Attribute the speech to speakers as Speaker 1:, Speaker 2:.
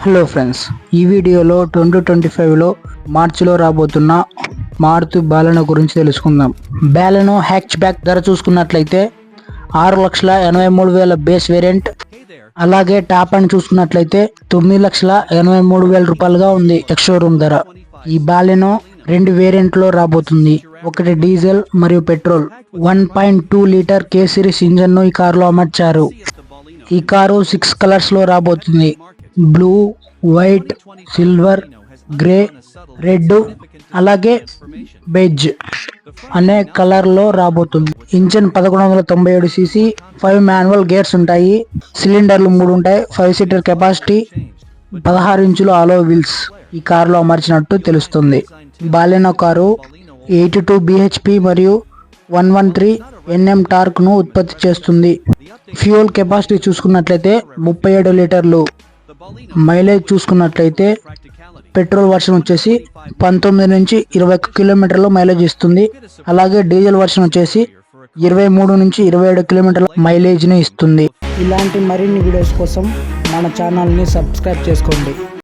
Speaker 1: Hello friends, ఈ వీడియోలో 2025లో మార్చిలో రాబోతున్న మారుతి బాలెనో గురించి తెలుసుకుందాం. బాలెనో హ్యాచ్ బ్యాక్ ధర చూసుకున్నట్లయితే 6,83,000 బేస్ వేరియంట్, అలాగే టాప్ అండ్ చూసుకున్నట్లయితే 9,83,000 రూపాయలుగా ఉంది ఎక్స్ షోరూమ్ ధర. ఈ బాలెనో రెండు వేరియంట్లో రాబోతుంది. ఒకటి డీజిల్ మరియు పెట్రోల్. 1.2 లీటర్ కే సిరీస్ ఇంజన్ ను ఈ కారులో అమర్చారు. ఈ కారు 6 కలర్స్ లో రాబోతుంది. Blue, white, silver, grey, red, అలాగే బెజ్ అనే కలర్ లో రాబోతుంది. ఇంజన్ 1197 cc, 5 మాన్యువల్ గేర్స్ ఉంటాయి. సిలిండర్లు 3 ఉంటాయి. 5 సీటర్ కెపాసిటీ, 16 ఇంచుల అలో వీల్స్ ఈ కారులో అమర్చినట్టు తెలుస్తుంది. బాలెనో కారు 82 bhp మరియు 113 Nm టార్క్ ను ఉత్పత్తి చేస్తుంది. ఫ్యూయల్ కెపాసిటీ చూసుకున్నట్లయితే 37 లీటర్లు. మైలేజ్ చూసుకున్నట్లయితే పెట్రోల్ వర్షన్ వచ్చేసి 19 నుంచి 21 కిలోమీటర్ల మైలేజ్ ఇస్తుంది. అలాగే డీజిల్ వర్షన్ వచ్చేసి 23 నుంచి 27 కిలోమీటర్ల మైలేజ్ ని ఇస్తుంది. ఇలాంటి మరిన్ని వీడియోస్ కోసం మన ఛానల్ని సబ్స్క్రైబ్ చేసుకోండి.